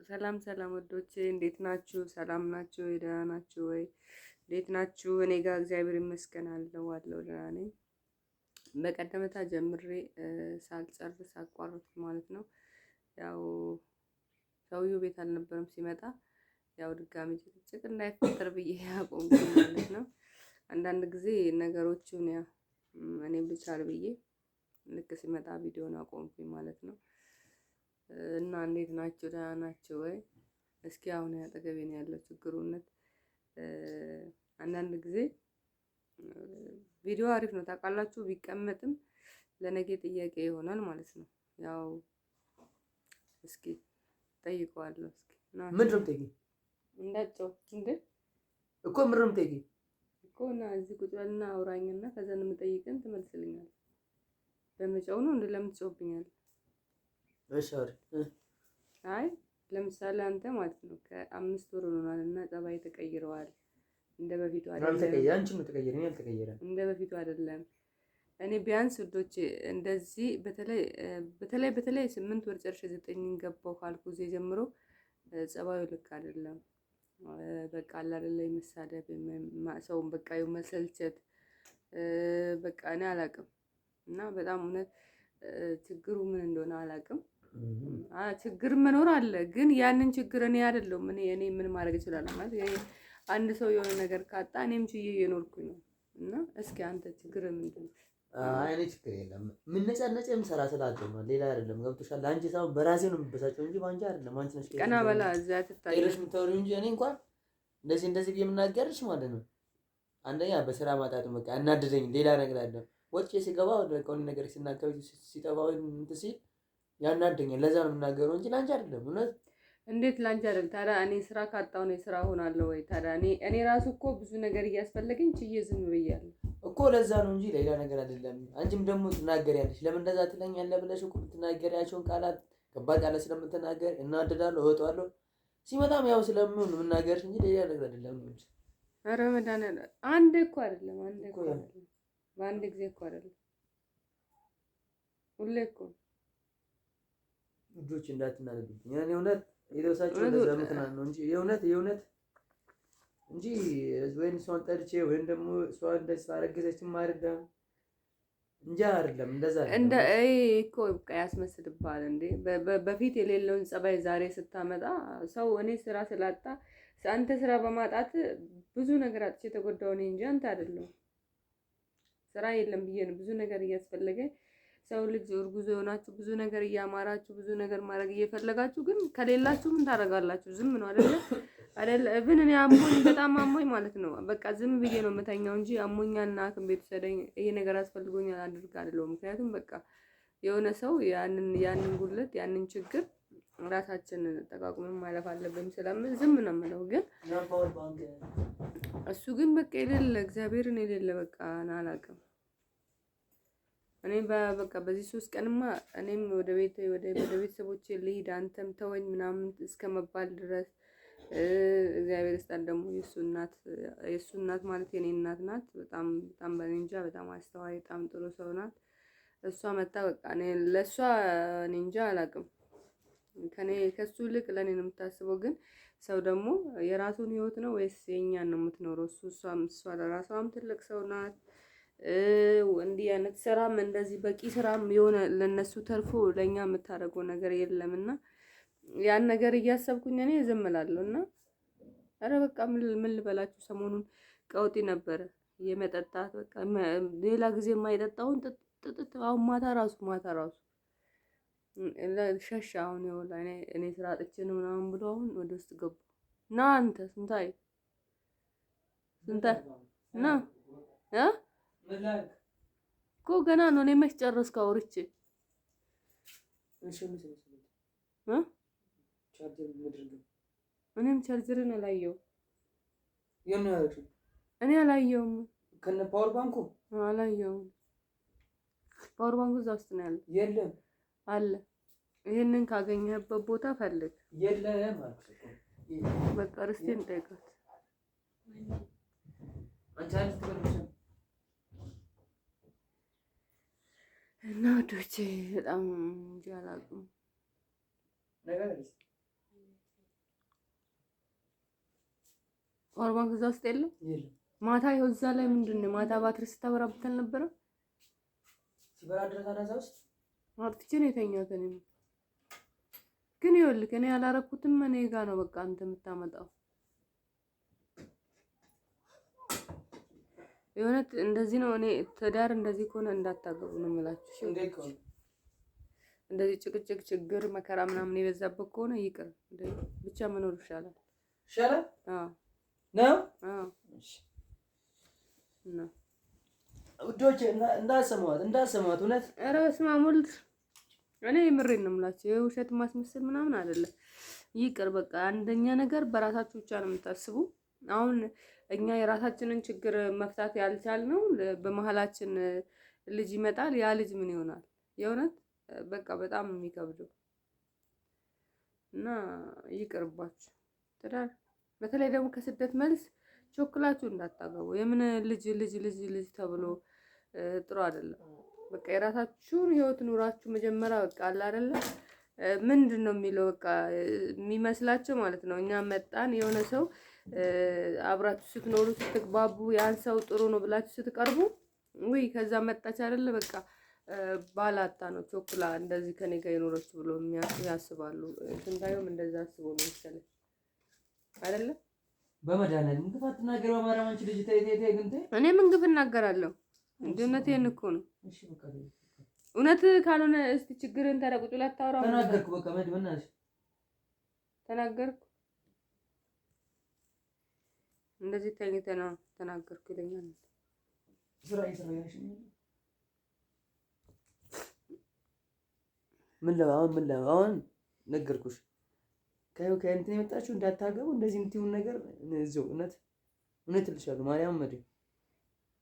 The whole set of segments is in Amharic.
ሰላም ሰላም ወዶቼ እንዴት ናችሁ? ሰላም ናችሁ ወይ? ደህና ናችሁ ወይ? እንዴት ናችሁ? እኔ ጋር እግዚአብሔር ይመስገን አለው ደህና ነኝ። በቀደመታ ጀምሬ ሳልጨርስ አቋረጥኩ ማለት ነው። ያው ሰውየው ቤት አልነበረም ሲመጣ፣ ያው ድጋሚ ጭቅጭቅ እንዳይፈጠር ብዬ አቆምኩ ማለት ነው። አንዳንድ ጊዜ ነገሮችን ያው እኔ ብቻል ብዬ ልክ ሲመጣ ቪዲዮን አቆምኩኝ ማለት ነው። እና እንዴት ናችሁ? ደህና ናችሁ ወይ? እስኪ አሁን አጠገቤ ነው ያለው ችግሩነት። አንዳንድ ጊዜ ቪዲዮ አሪፍ ነው ታውቃላችሁ፣ ቢቀመጥም ለነገ ጥያቄ ይሆናል ማለት ነው። ያው እስኪ ጠይቀዋለሁ። እስኪ ምንድነው የምትጠይቂኝ? እንዳጨው እንዴ እኮ ምንድነው የምትጠይቂኝ? እኮ እና እዚህ ቁጭ በልና አውራኝና ከዛ ነው የምጠይቅን ትመልስልኛለህ። በመጫው ነው እንዴ ለምትጮብኛል? እሺ አይ ለምሳሌ አንተ ማለት ነው ከ5 ወር ሆኗልና ጸባይ ተቀይረዋል። እንደ በፊቱ አይደለም። አንቺ ምን ተቀየረኝ? አልተቀየረም። እንደ በፊቱ አይደለም። እኔ ቢያንስ ውዶቼ እንደዚህ በተለይ 8 ወር ጨርሼ 9 ገባው ካልኩ ጊዜ ጀምሮ ጸባዩ ልክ አይደለም። በቃ አለ አይደለ መሳደብ፣ ሰውን በቃ መሰልቸት፣ በቃ እኔ አላቅም እና በጣም እውነት ችግሩ ምን እንደሆነ አላቅም። ችግር መኖር አለ፣ ግን ያንን ችግር እኔ አይደለም እኔ ምን ማድረግ እችላለሁ ማለት አንድ ሰው የሆነ ነገር ካጣ እኔም ችዬ እየኖርኩኝ ነው። እና እስኪ አንተ ችግር ምንድን ነው? እኔ ችግር የለም ምን ነጫነጭም ሰራ ስላለው ነው፣ ሌላ አይደለም። ገብቶሻል? አንቺ ሳይሆን በራሴ ነው የምበሳጨው እንጂ ባንቺ አይደለም። አንቺ ነሽ ቀና በላ እዛ ትታየሽ የምታወሪው እንጂ እኔ እንኳን እንደዚህ የምናገርሽ ማለት ነው። አንደኛ በስራ ማጣት በቃ እናደደኝ፣ ሌላ ነገር አይደለም። ወጥቼ ሲገባ ወደቀውን ነገር ሲናገር ሲጠባው እንትን ሲል ያናደኛል። ለዛ ነው የምናገረው እንጂ ላንቺ አይደለም። እውነት እንዴት ላንቺ አይደል? ታዲያ እኔ ስራ ካጣው ነው ስራ ሆናለሁ ወይ? ታዲያ እኔ ራሱ እኮ ብዙ ነገር እያስፈለገኝ ችዬ ዝም ብያለሁ እኮ። ለዛ ነው እንጂ ሌላ ነገር አይደለም። አንቺም ደግሞ ትናገሪያለሽ። ለምን እንደዛ ትለኛለህ ብለሽ እኮ የምትናገሪያቸውን ቃላት ከባድ ቃላት ስለምትናገር እናደዳለሁ፣ እወጣለሁ። ሲመጣም ያው ስለምን የምናገርሽ እንጂ ሌላ ነገር አይደለም። ኧረ መድኃኒዓለም አንዴ እኮ አይደለም፣ በአንድ ጊዜ እኮ አይደለም፣ ሁሌ እኮ ልጆች እንዳትናደዱብኝ። ያኔ እውነት የደረሳችሁ እንደዛ ምክንያት ነው እንጂ የእውነት እንጂ ወይን እሷን ጠልቼ ወይን ደግሞ እሷ እንደዚህ አረገዘችም አይደለም እንጂ አይደለም። እንደዛ እንደ እኮ በቃ ያስመስልብሃል እንዴ። በፊት የሌለውን ጸባይ ዛሬ ስታመጣ ሰው እኔ ስራ ስላጣ አንተ ስራ በማጣት ብዙ ነገር አጥቼ የተጎዳው እኔ እንጂ አንተ አይደለም። ስራ የለም ብዬ ነው ብዙ ነገር እያስፈለገኝ ሰው ልጅ እርጉዝ የሆናችሁ ብዙ ነገር እያማራችሁ ብዙ ነገር ማድረግ እየፈለጋችሁ ግን ከሌላችሁ ምን ታደርጋላችሁ? ዝም ነው አይደለ? እብን እኔ አሞኝ በጣም አሞኝ ማለት ነው። በቃ ዝም ብዬ ነው የምተኛው እንጂ አሞኛልና ሐኪም ቤት ወሰደኝ ይሄ ነገር አስፈልጎኛል አድርጋለሁ። ምክንያቱም በቃ የሆነ ሰው ያንን ጉድለት ያንን ችግር ራሳችን ተቋቁመን ማለፍ አለብን ስለምን ዝም ነው የምለው። ግን እሱ ግን በቃ የሌለ እግዚአብሔርን የሌለ በቃ አላውቅም። እኔ በቃ በዚህ 3 ቀንማ እኔም ወደ ቤተሰቦቼ ልሂድ አንተም ተወኝ ምናምን እስከመባል ድረስ እግዚአብሔር ይስጣት። ደግሞ የሱ እናት ማለት የኔ እናት ናት። በጣም በእንጃ በጣም አስተዋይ በጣም ጥሩ ሰው ናት። እሷ መጣ በቃ ለሷ እኔ እንጃ አላውቅም። ከሱ ይልቅ ለኔ ነው የምታስበው። ግን ሰው ደግሞ የራሱን ህይወት ነው ወይስ የኛን ነው የምትኖረው? እሷ ለራሷም ትልቅ ሰው ናት። እንዲህ አይነት ስራም እንደዚህ በቂ ስራም የሆነ ለነሱ ተርፎ ለኛ የምታደርገው ነገር የለምና ያን ነገር እያሰብኩኝ እኔ ዝም እላለሁና አረ በቃ ምን ልበላችሁ፣ ሰሞኑን ቀውጢ ነበረ የመጠጣት በቃ ሌላ ጊዜ የማይጠጣውን ጥጥት አሁን ማታ ራሱ ሸሻ አሁን ይወላ እኔ ስራ አጥቼ ነው ምናምን ብሎ አሁን ወደ ውስጥ ገቡ። ና አንተ ስንታይ ና እኮ ገና ነው። እኔ መች ጨረስኩ አውርቼ እኔም ቻርጀርን አላየሁም። እኔ አላየሁም። ከነ ፓወር ባንኩ አላየሁም። ፓወር ባንኩ እዛ ውስጥ ነው ያለው። የለም አለ። ይሄንን ካገኘህበት ቦታ ፈልግ። የለም ማለት ነው። በቃ ርስቴን ጠይቃት። እና ወዶቼ በጣም እንጂ አላውቅም። ፓወር ባንክ እዛ ውስጥ የለም። ማታ ይኸው እዛ ላይ ምንድን ነው ማታ ባትሪ ስታበራበት አልነበረም? ሲበራ ድረስ አዳዛ ውስጥ አጥፍቼ ነው የተኛሁት። እኔም ግን ይኸውልህ እኔ ያላረኩትም እኔ ጋር ነው በቃ አንተ የምታመጣው። የእውነት እንደዚህ ነው። እኔ ትዳር እንደዚህ ከሆነ እንዳታገቡ ነው የምላችሁ። እንደዚህ ጭቅጭቅ፣ ችግር፣ መከራ ምናምን የበዛበት ከሆነ ይቅር፣ ብቻ መኖር ይሻላል። ይሻላል? አዎ ነው። አዎ ነው ውዶች እንዳሰማት እውነት። ኧረ በስመ አብ ወልድ። እኔ የምሬን ነው የምላችሁ። የውሸት ማስመሰል ምናምን አይደለም። ይቅር በቃ። አንደኛ ነገር በራሳችሁ ብቻ ነው የምታስቡ። አሁን እኛ የራሳችንን ችግር መፍታት ያልቻልነው በመሀላችን ልጅ ይመጣል። ያ ልጅ ምን ይሆናል? የእውነት በቃ በጣም የሚከብደው እና ይቅርባችሁ። ትዳር በተለይ ደግሞ ከስደት መልስ ቾክላችሁ እንዳታገቡ። የምን ልጅ ተብሎ ጥሩ አይደለም። በቃ የራሳችሁን ህይወት ኑራችሁ መጀመሪያ በቃ አለ አይደለ ምንድን ነው የሚለው በቃ የሚመስላቸው ማለት ነው። እኛ መጣን የሆነ ሰው አብራችሁ ስትኖሩ ስትግባቡ ያን ሰው ጥሩ ነው ብላችሁ ስትቀርቡ ወይ ከዛ መጣች አይደለ በቃ ባላታ ነው ቾክላ እንደዚህ ከኔ ጋር የኖረች ብሎ ያስባሉ። ስንታየውም እንደዛ አስቦ ነው መሰለኝ አይደለ? በመድኃኒዓለም ግፍ አትናገር። በማርያም አንቺ ልጅ ተይ ግን ተይ። እኔ ምን ግፍ እናገራለሁ? እውነቴን እኮ ነው። እሺ በቃ እውነት ካልሆነ እስቲ ችግርን ተረቁጡ ላታወራው። ተናገርኩ በቃ መድበናሽ ተናገርኩ። እንደዚህ ተኝተና ተናገርኩ ይለኛል። ስራ ያሽ ምን ለአሁን ነገርኩሽ። ከእንትን የመጣችሁ እንዳታገቡ እንደዚህ የምትይውን ነገር እዚሁ እውነት ልሻለሁ። ማርያም መድ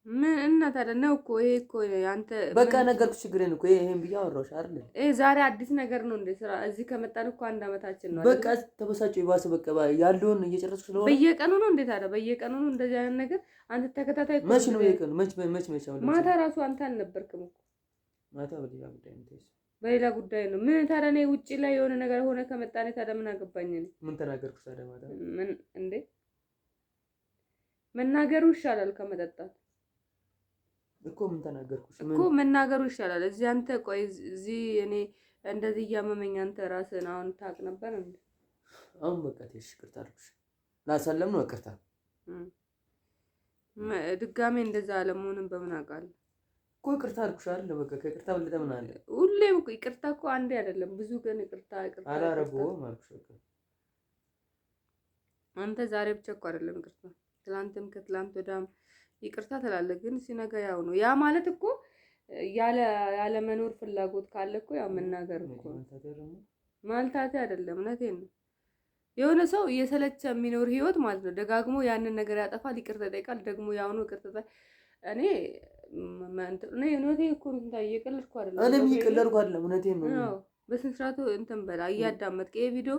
ምን እና ታዲያ ነው እኮ ይሄ እኮ አንተ በቃ ነገርኩሽ። ችግሬን እኮ ይሄን ብዬ አወራሁሽ አይደል? ዛሬ አዲስ ነገር ነው እንደ ስራ እዚህ ከመጣን እኮ 1 አመታችን ነው። በቃ ተበሳጨው ይባስ በቃ ያለውን እየጨረስኩ ስለሆነ በየቀኑ ነው እንዴ ታዲያ? በየቀኑ ነው እንደዚህ አይነት ነገር አንተ ተከታታይ መች ነው በየቀኑ መች ማታ ራሱ አንተ አልነበርክም እኮ ማታ በሌላ ጉዳይ ነው። ምን ታዲያ እኔ ውጪ ላይ የሆነ ነገር ሆነ ከመጣኔ ታዲያ ምን አገባኝ? እኔ ምን ተናገርኩሽ ታዲያ? ማታ ምን እንዴ መናገሩ ይሻላል ከመጠጣት እኮ። ምን ተናገርኩሽ እኮ መናገሩ ይሻላል። እዚህ አንተ ቆይ እዚህ እኔ እንደዚህ እያመመኝ አንተ ራስህን አሁን ታውቅ ነበር እንዴ? አሁን በቃ ትሽ ይቅርታ አልኩሽ። ላሰለም ነው ይቅርታ። ድጋሜ እንደዛ አለመሆንን በምን አውቃለሁ? እኮ ይቅርታ አልኩሽ አይደል? በቃ ከይቅርታ በለጠ ምን አለ? ሁሌም እኮ ይቅርታ እኮ አንዴ አይደለም ብዙ ቀን ይቅርታ አላረገውም አልኩሽ። በቃ አንተ ዛሬ ብቻ እኮ አይደለም ይቅርታ፣ ትላንትም ከትላንት ወዲያም ይቅርታ ትላለህ። ግን ሲነጋ ያው ነው። ያ ማለት እኮ ያለ መኖር ፍላጎት ካለ እኮ ያው መናገር እኮ ማልታቴ አይደለም። እውነቴን ነው። የሆነ ሰው እየሰለቸ የሚኖር ህይወት ማለት ነው። ደጋግሞ ያንን ነገር ያጠፋል፣ ይቅርታ ይጠይቃል፣ ደግሞ ያው ነው ይቅርታ። እኔ እውነቴን እኮ ነው። እየቀለድኩ አይደለም። እኔም እየቀለድኩ አይደለም። እውነቴን ነው። አዎ በስንት ስርዓቱ እንትን በላ እያዳመጥክ ይሄ ቪዲዮ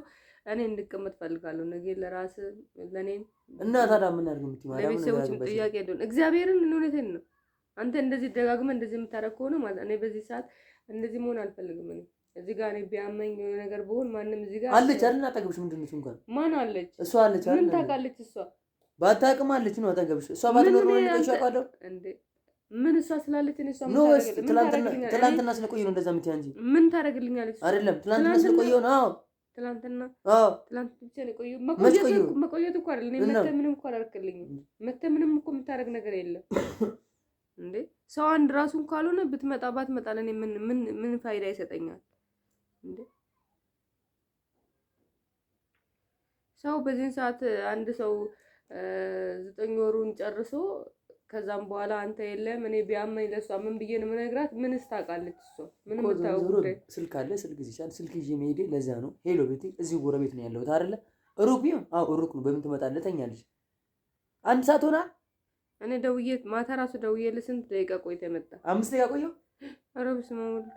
እኔ እንድቀመጥ ፈልጋለሁ። ነገ ለራስ ለኔ እና ታዲያ ምን አድርግ የምትይ ማለት ነው? ለቤተሰቦች ጥያቄ እንደሆነ እግዚአብሔርን እውነቴን ነው። አንተ እንደዚህ ደጋግመህ እንደዚህ የምታደርግ ከሆነ ማለት እኔ በዚህ ሰዓት እንደዚህ መሆን አልፈልግም። እኔ እዚህ ጋር እኔ ቢያመኝ ነገር ብሆን ማንም እዚህ ጋር አለች አይደል? አጠገብሽ ምንድን ነች? እንኳን ማን አለች? እሷ አለች አይደል? ምን ታውቃለች እሷ? ባታውቅም አለች ነው አጠገብሽ። እሷ ባትኖር ነው ልቀሻቃለሁ እንዴ? ምን እሷ ስላለች እኔ እሷ ምን ታደርግልኛለች? ትላንትና ስለቆየሁ ነው እንደዛ የምትይ እንጂ ምን ታደርግልኛለች? አይደለም ትላንትና ስለቆየሁ ነው። አዎ ትላንትና ብቻ ነው የቆየሁ። መቆየት እኮ አይደል? እኔ መተህ ምንም እኮ አላደረክልኝም። መተህ ምንም እኮ የምታደርግ ነገር የለም እንዴ። ሰው አንድ ራሱን ካልሆነ ብትመጣ ባትመጣ ለኔ ምን ፋይዳ ይሰጠኛል እንዴ? ሰው በዚህ ሰዓት አንድ ሰው 9 ወሩን ጨርሶ ከዛም በኋላ አንተ የለም እኔ ቢያመኝ ለሷ ምን ብዬ ነው የምነግራት? ምንስ ታውቃለች እሷ? ምንም ታውቁ ጉዳይ ስልክ አለ። ስልክ ይሻል ስልክ ይዤ መሄዴ ለዛ ነው። ሄሎ ቤቴ እዚሁ ጎረቤት ነው ያለሁት አይደለ? ሩቅ ቢሆን አዎ ሩቅ ነው። በምን ትመጣለህ? ተኛለች። 1 ሰዓት ሆና እኔ ደውዬ ማታ ራሱ ደውዬልህ ስንት ደቂቃ ቆይታ የመጣ? 5 ደቂቃ ቆየሁ። ኧረ በስመ አብ ወልድ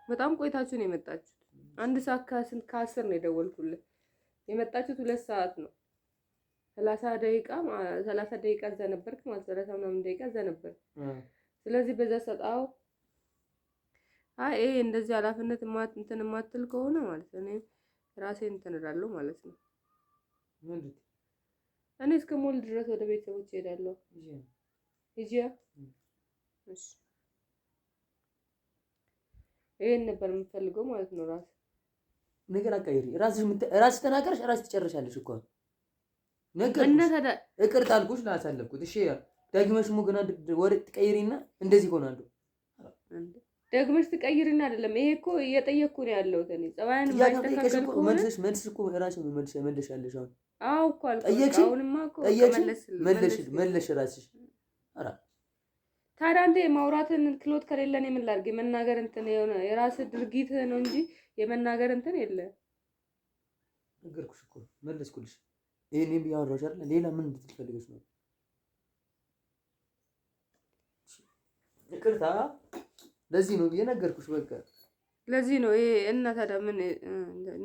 በጣም ቆይታችሁ ነው የመጣችሁት። 1 ሰዓት ከ10 ነው የደወልኩልህ። የመጣችሁት 2 ሰዓት ነው። 30 ደቂቃ እዛ ነበርክ ማለት 30 ምናምን ደቂቃ እዛ ነበር። ስለዚህ በዛ ሰጣው ይሄ እንደዚህ ኃላፊነት እንትን የማትል ከሆነ ማለት እኔ ራሴን እንትን እላለሁ ማለት ነው። እኔ እስከ ሞል ድረስ ወደ ቤተሰቦች እሄዳለሁ። ሂጂያ እሺ፣ ይሄን ነበር የምፈልገው ማለት ነው። ራስ ነገር አቃይሪ ራስሽ ተናገርሽ ራስሽ ትጨርሻለሽ እኮ ነገር እቅር ታልኩሽ ላሳለፍኩት። እሺ ደግመሽ ሙገና ወሬ ትቀይሪና እንደዚህ ሆናሉ። ደግመሽ ትቀይሪና አይደለም ይሄ እኮ እየጠየቅኩ ነው ያለሁት እኔ ጸባያን ማስተካከል እኮ መልስ እኮ ራስሽ መልሻለሽ። አዎ እኮ አልኩ። አሁንማ እኮ መለሽ ራስሽ። ኧረ ታዲያ አንተ የማውራትን ክሎት ከሌለን የምን ላድርግ? የመናገር እንትን የሆነ የራስህ ድርጊት ነው እንጂ የመናገር እንትን የለ። ነገርኩሽ እኮ መለስኩልሽ። ይሄኔም ያወራሽ አይደል? ሌላ ምን እንድትፈልገሽ ነው? ይቅርታ ለዚህ ነው የነገርኩሽ። በቃ ለዚህ ነው ይሄ እና ታዲያ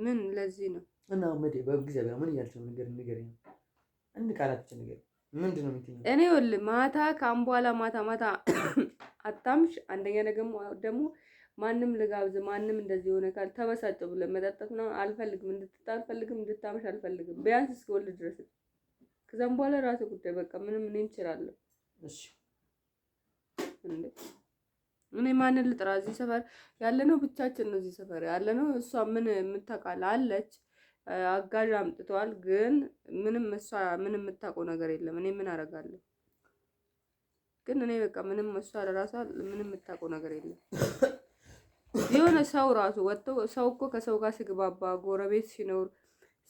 ምን ለዚህ ነው እና በእግዚአብሔር ምን እያልሽ ነው? ንገሪኝ። አንድ ቃላት ብቻ ንገሪኝ። ምንድን ነው የምትይኝ? እኔ ወል ማታ ካም በኋላ ማታ አታምሽ። አንደኛ ደግሞ ማንም ልጋብዝ ማንም እንደዚህ ሆነ ካል ተበሳጨ ብለህ መጠጣት ነው አልፈልግም። አልፈልግም እንድታመሽ አልፈልግም። ቢያንስ እስከወልድ ድረስ ከዛም በኋላ ራሴ ጉዳይ በቃ ምንም እኔ እንችላለሁ። እሺ እኔ ማንን ልጥራ? እዚህ ሰፈር ያለነው ብቻችን ነው። እዚህ ሰፈር ያለነው እሷ ምን የምታውቃል አለች አጋዥ አምጥቷል። ግን እሷ ምንም የምታውቀው ነገር የለም። እኔ ምን አደርጋለሁ? ግን እኔ በቃ ምንም እሷ ለራሷ ምንም የምታውቀው ነገር የለም። የሆነ ሰው ራሱ ወጥቶ ሰው እኮ ከሰው ጋር ሲግባባ ጎረቤት ሲኖር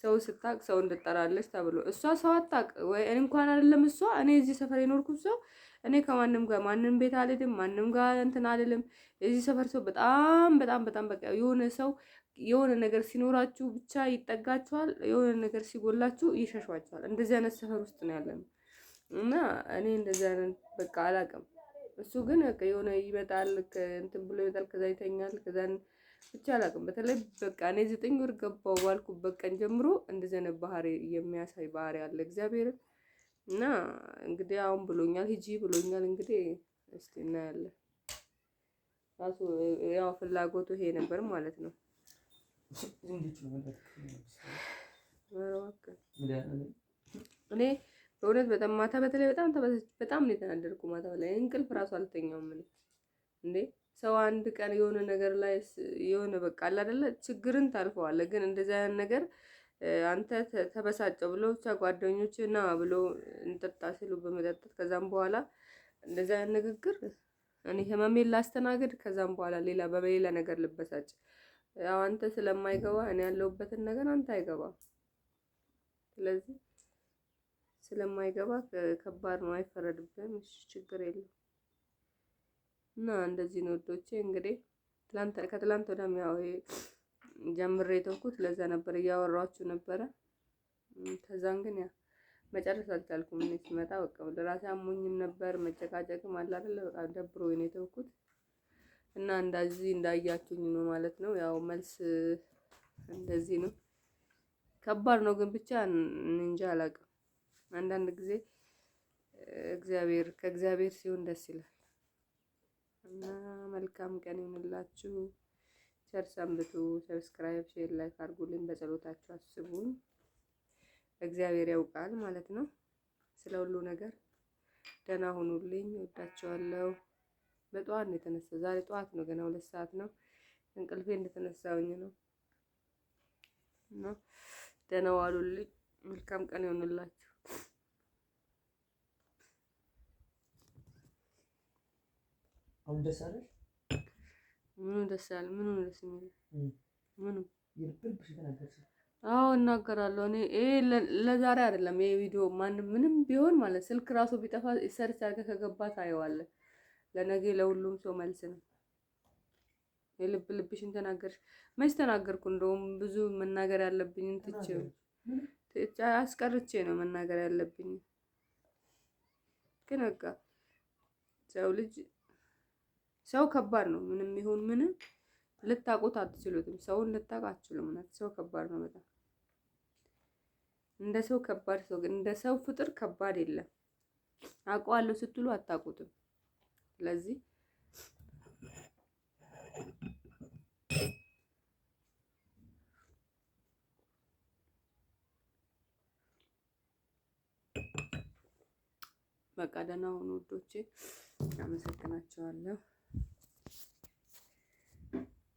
ሰው ስታቅ ሰው እንድጠራለች ተብሎ እሷ ሰው አታቅ ወይ እንኳን አይደለም እሷ እኔ እዚህ ሰፈር የኖርኩት ሰው እኔ ከማንም ጋር ማንም ቤት አልሄድም፣ ማንም ጋር እንትን አልልም። የዚህ ሰፈር ሰው በጣም በቃ የሆነ ሰው የሆነ ነገር ሲኖራችሁ ብቻ ይጠጋችኋል፣ የሆነ ነገር ሲጎላችሁ ይሸሿችኋል። እንደዚህ አይነት ሰፈር ውስጥ ነው ያለነው እና እኔ እንደዚህ አይነት በቃ አላውቅም። እሱ ግን በቃ የሆነ ይመጣል እንትን ብሎ ይመጣል፣ ከዛ ይተኛል፣ ከዛ ብቻ አላውቅም። በተለይ በቃ እኔ 9 ወር ገባው ባልኩበት ቀን ጀምሮ እንደዚህ አይነት ባህሪ የሚያሳይ ባህሪ አለ እግዚአብሔር እና እንግዲህ አሁን ብሎኛል፣ ሂጂ ብሎኛል። እንግዲህ እስቲ እናያለን። ራሱ ያው ፍላጎቱ ይሄ ነበር ማለት ነው። እኔ በእውነት በጣም ማታ በተለይ በጣም ነው የተናደድኩ። ማታ ላይ እንቅልፍ ራሱ አልተኛውም። እንዴ ሰው አንድ ቀን የሆነ ነገር ላይ የሆነ በቃ አለ አይደለ ችግርን ታልፈዋለህ። ግን እንደዚህ አይነት ነገር አንተ ተበሳጨው ብሎ ብቻ ጓደኞች ና ብሎ እንጠጣ ሲሉ በመጠጣት ከዛም በኋላ እንደዚህ አይነት ንግግር እኔ ህመሜን ላስተናግድ ከዛም በኋላ በሌላ ነገር ልበሳጭ። ያው አንተ ስለማይገባ እኔ ያለሁበትን ነገር አንተ አይገባም። ስለዚህ ስለማይገባ ከባድ ነው፣ አይፈረድብህም። እሺ ችግር የለም። እና እንደዚህ ነው ወዶቼ። እንግዲህ ከትላንት ወዲያም ያው ጀምሬ ተውኩት። ለዛ ነበር እያወራችሁ ነበረ። ከዛን ግን ያ መጨረስ አልቻልኩም። እኔ ሲመጣ በቃ ለራሴ አሞኝም ነበር፣ መጨቃጨቅም አለ አይደል በቃ ደብሮኝ ነው የተውኩት። እና እንደዚህ እንዳያችሁኝ ነው ማለት ነው። ያው መልስ እንደዚህ ነው። ከባድ ነው ግን ብቻ እንጃ አላውቅም። አንዳንድ ጊዜ ከእግዚአብሔር ሲሆን ደስ ይላል። እና መልካም ቀን ይሁንላችሁ። ቸር ሰንብቱ። ሰብስክራይብ፣ ሼር፣ ላይክ አድርጉልኝ። በጸሎታችሁ አስቡኝ። እግዚአብሔር ያውቃል ማለት ነው ስለ ሁሉ ነገር። ደህና ሁኑልኝ። እወዳችኋለሁ። በጠዋት ነው የተነሳው። ዛሬ ጠዋት ነው ገና 2 ሰዓት ነው እንቅልፌ እንደተነሳውኝ ነው። እና ደህና ዋሉልኝ። መልካም ቀን ይሁንላችሁ። አሁን ደስ አለሽ? ምኑ ደስ አለ? ምኑ ደስ የሚል ምኑ ይልብልብሽ ተናገርሽ? አዎ እናገራለሁ። እኔ ለዛሬ አይደለም ይሄ ቪዲዮ ማንም ምንም ቢሆን ማለት ስልክ ራሱ ቢጠፋ ሰርች አድርገህ ከገባ ታየዋለህ። ለነገ ለሁሉም ሰው መልስ ነው። የልብ ልብሽን ተናገርሽ። መች ተናገርኩ? እንደውም ብዙ መናገር ያለብኝን አስቀርቼ ነው መናገር ያለብኝ። ግን በቃ ሰው ከባድ ነው። ምንም ይሁን ምንም ልታውቁት አትችሉትም። ሰውን ልታውቁ አትችሉም። ሰው ከባድ ነው በጣም። እንደ ሰው ከባድ ሰው ግን እንደ ሰው ፍጥር ከባድ የለም። አውቀዋለሁ ስትሉ አታውቁትም። ስለዚህ በቃ ደህና ሁኑ ውዶቼ፣ አመሰግናቸዋለሁ።